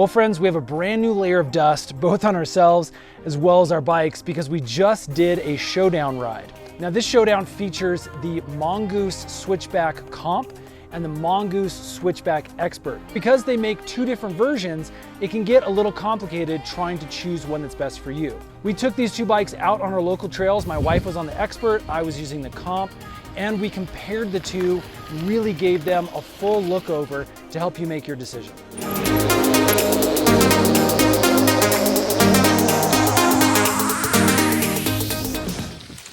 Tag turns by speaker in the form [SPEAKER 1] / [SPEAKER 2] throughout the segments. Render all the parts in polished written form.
[SPEAKER 1] Well friends, we have a brand new layer of dust, both on ourselves as well as our bikes, because we just did a Showdown ride. Now this Showdown features the Mongoose Switchback Comp and the Mongoose Switchback Expert. Because they make two different versions, it can get a little complicated trying to choose one that's best for you. We took these two bikes out on our local trails. My wife was on the Expert, I was using the Comp, and we compared the two, really gave them a full look over to help you make your decision.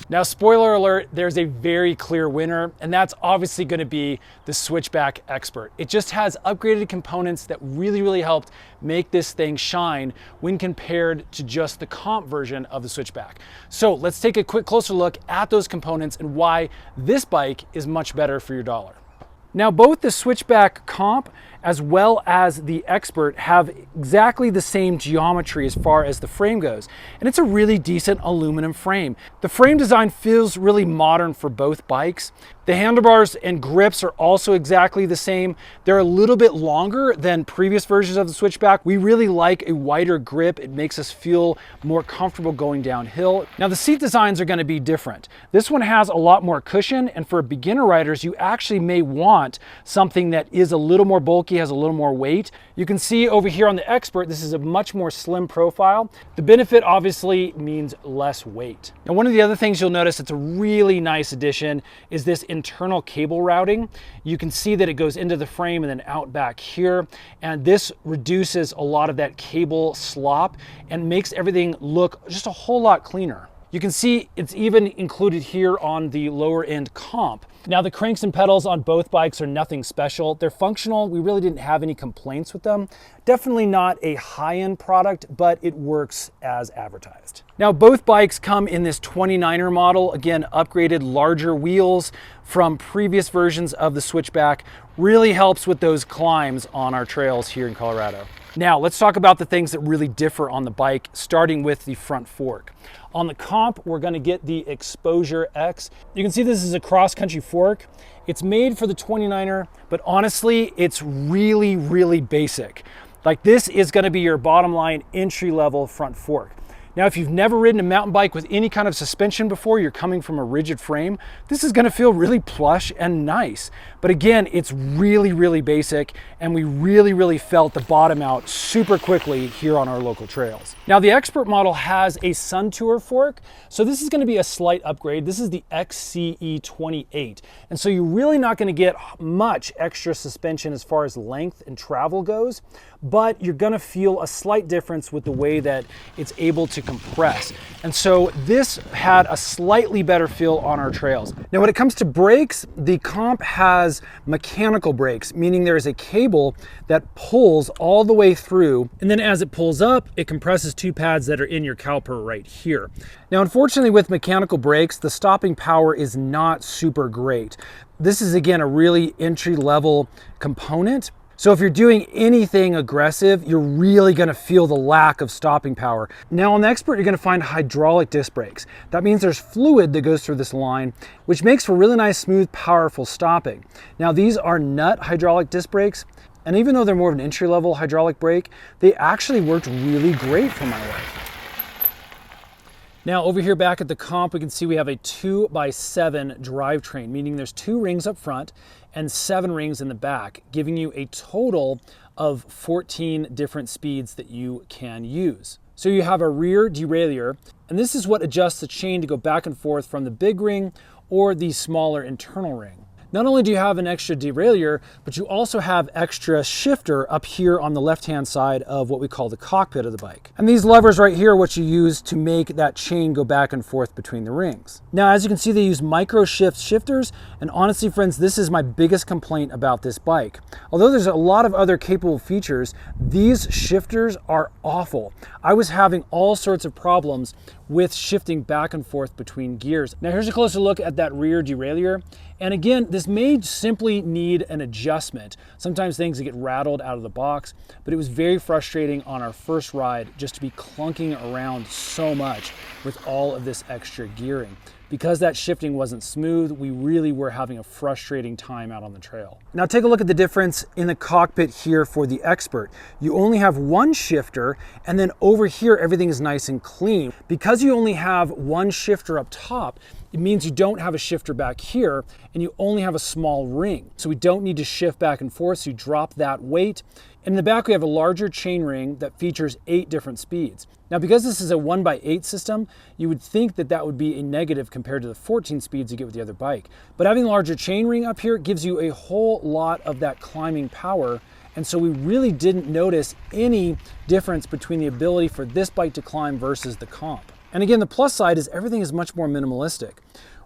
[SPEAKER 1] Now, spoiler alert, there's a very clear winner, and that's obviously gonna be the Switchback Expert. It just has upgraded components that really helped make this thing shine when compared to just the Comp version of the Switchback. So let's take a quick closer look at those components and why this bike is much better for your dollar. Now, both the Switchback Comp as well as the Expert have exactly the same geometry as far as the frame goes. And it's a really decent aluminum frame. The frame design feels really modern for both bikes. The handlebars and grips are also exactly the same. They're a little bit longer than previous versions of the Switchback. We really like a wider grip. It makes us feel more comfortable going downhill. Now the seat designs are gonna be different. This one has a lot more cushion, and for beginner riders, you actually may want something that is a little more bulky, has a little more weight. You can see over here on the Expert, this is a much more slim profile. The benefit obviously means less weight. Now, one of the other things you'll notice that's a really nice addition is this internal cable routing. You can see that it goes into the frame and then out back here. And this reduces a lot of that cable slop and makes everything look just a whole lot cleaner. You can see it's even included here on the lower end Comp. Now the cranks and pedals on both bikes are nothing special. They're functional. We really didn't have any complaints with them. Definitely not a high-end product, but it works as advertised. Now both bikes come in this 29er model. Again, upgraded larger wheels from previous versions of the Switchback. Really helps with those climbs on our trails here in Colorado. Now let's talk about the things that really differ on the bike, starting with the front fork. On the Comp, we're gonna get the Exposure X. You can see this is a cross-country fork. It's made for the 29er, but honestly, it's really basic. Like, this is gonna be your bottom line entry-level front fork. Now, if you've never ridden a mountain bike with any kind of suspension before, you're coming from a rigid frame, this is gonna feel really plush and nice. But again, it's really basic, and we really felt the bottom out super quickly here on our local trails. Now, the Expert model has a Sun Tour fork, so this is gonna be a slight upgrade. This is the XCE28, and so you're really not gonna get much extra suspension as far as length and travel goes, but you're gonna feel a slight difference with the way that it's able to compress. And so this had a slightly better feel on our trails. Now, when it comes to brakes, the Comp has mechanical brakes, meaning there is a cable that pulls all the way through, and then as it pulls up, it compresses two pads that are in your caliper right here. Now, unfortunately, with mechanical brakes, the stopping power is not super great. This is, again, a really entry-level component. So if you're doing anything aggressive, you're really gonna feel the lack of stopping power. Now on the Expert, you're gonna find hydraulic disc brakes. That means there's fluid that goes through this line, which makes for really nice, smooth, powerful stopping. Now these are nut hydraulic disc brakes, and even though they're more of an entry-level hydraulic brake, they actually worked really great for my wife. Now over here back at the Comp, we can see we have a 2x7 drivetrain, meaning there's 2 rings up front and 7 rings in the back, giving you a total of 14 different speeds that you can use. So you have a rear derailleur, and this is what adjusts the chain to go back and forth from the big ring or the smaller internal ring. Not only do you have an extra derailleur, but you also have extra shifter up here on the left-hand side of what we call the cockpit of the bike. And these levers right here are what you use to make that chain go back and forth between the rings. Now, as you can see, they use micro shift shifters, and honestly, friends, this is my biggest complaint about this bike. Although there's a lot of other capable features, these shifters are awful. I was having all sorts of problems with shifting back and forth between gears. Now here's a closer look at that rear derailleur. And again, this may simply need an adjustment. Sometimes things get rattled out of the box, but it was very frustrating on our first ride just to be clunking around so much. with all of this extra gearing. Because that shifting wasn't smooth, we really were having a frustrating time out on the trail. Now take a look at the difference in the cockpit here for the Expert. You only have one shifter, and then over here, everything is nice and clean. Because you only have one shifter up top, it means you don't have a shifter back here, and you only have a small ring. So we don't need to shift back and forth, so you drop that weight. And in the back, we have a larger chain ring that features 8 different speeds. Now, because this is a 1x8 system, you would think that that would be a negative compared to the 14 speeds you get with the other bike. But having a larger chain ring up here gives you a whole lot of that climbing power. And so we really didn't notice any difference between the ability for this bike to climb versus the comp. And again, the plus side is everything is much more minimalistic.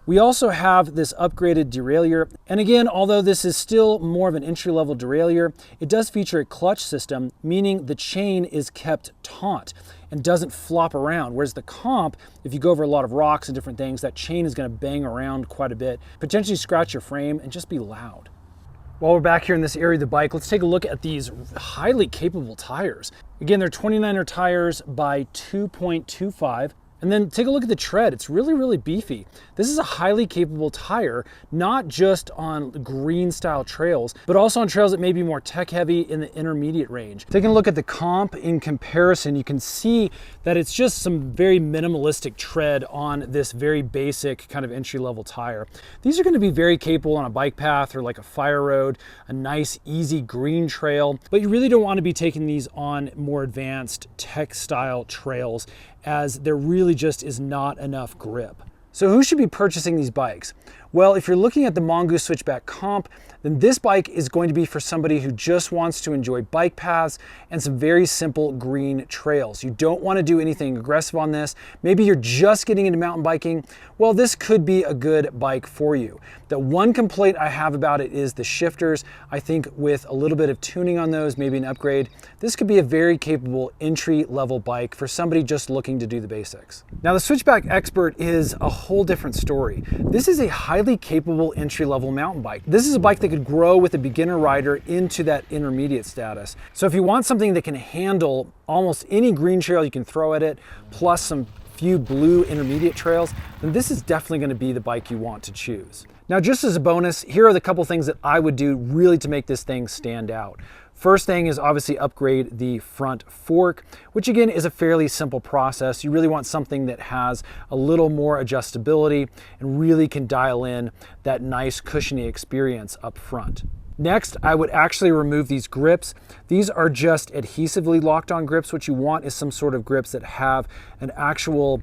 [SPEAKER 1] We also have this upgraded derailleur. And again, although this is still more of an entry-level derailleur, it does feature a clutch system, meaning the chain is kept taut and doesn't flop around. Whereas the comp, if you go over a lot of rocks and different things, that chain is gonna bang around quite a bit, potentially scratch your frame and just be loud. While we're back here in this area of the bike, let's take a look at these highly capable tires. Again, they're 29er tires by 2.25. And then take a look at the tread. It's really, really beefy. This is a highly capable tire, not just on green style trails, but also on trails that may be more tech heavy in the intermediate range. Taking a look at the comp in comparison, you can see that it's just some very minimalistic tread on this very basic kind of entry level tire. These are going to be very capable on a bike path or like a fire road, a nice, easy green trail, but you really don't want to be taking these on more advanced tech style trails, as there really just is not enough grip. So who should be purchasing these bikes? Well, if you're looking at the Mongoose Switchback Comp, then this bike is going to be for somebody who just wants to enjoy bike paths and some very simple green trails. You don't want to do anything aggressive on this. Maybe you're just getting into mountain biking. Well, this could be a good bike for you. The one complaint I have about it is the shifters. I think with a little bit of tuning on those, maybe an upgrade, this could be a very capable entry-level bike for somebody just looking to do the basics. Now, the Switchback Expert is a whole different story. This is a highly capable entry-level mountain bike. This is a bike that could grow with a beginner rider into that intermediate status. So if you want something that can handle almost any green trail you can throw at it, plus some few blue intermediate trails, then this is definitely going to be the bike you want to choose. Now, just as a bonus, here are the couple things that I would do really to make this thing stand out. First thing is obviously upgrade the front fork, which again is a fairly simple process. You really want something that has a little more adjustability and really can dial in that nice cushiony experience up front. Next, I would actually remove these grips. These are just adhesively locked on grips. What you want is some sort of grips that have an actual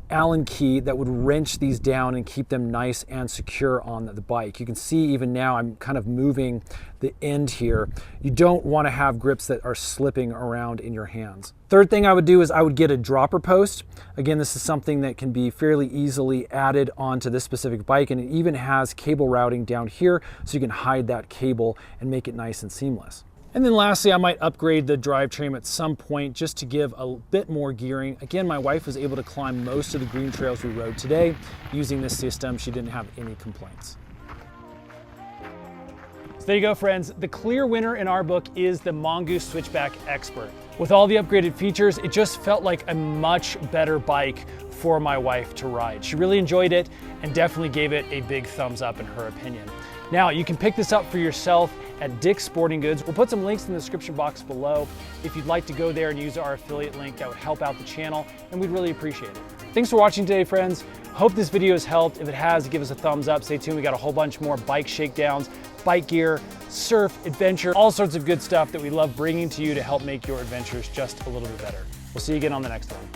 [SPEAKER 1] Allen key that would wrench these down and keep them nice and secure on the bike. You can see even now I'm kind of moving the end here. You don't want to have grips that are slipping around in your hands. Third thing I would do is I would get a dropper post. Again, this is something that can be fairly easily added onto this specific bike, and it even has cable routing down here so you can hide that cable and make it nice and seamless. And then lastly, I might upgrade the drivetrain at some point just to give a bit more gearing. Again, my wife was able to climb most of the green trails we rode today using this system. She didn't have any complaints. So there you go, friends. The clear winner in our book is the Mongoose Switchback Expert. With all the upgraded features, it just felt like a much better bike for my wife to ride. She really enjoyed it and definitely gave it a big thumbs up in her opinion. Now, you can pick this up for yourself at Dick's Sporting Goods. We'll put some links in the description box below. If you'd like to go there and use our affiliate link, that would help out the channel, and we'd really appreciate it. Thanks for watching today, friends. Hope this video has helped. If it has, give us a thumbs up. Stay tuned. We got a whole bunch more bike shakedowns, bike gear, surf, adventure, all sorts of good stuff that we love bringing to you to help make your adventures just a little bit better. We'll see you again on the next one.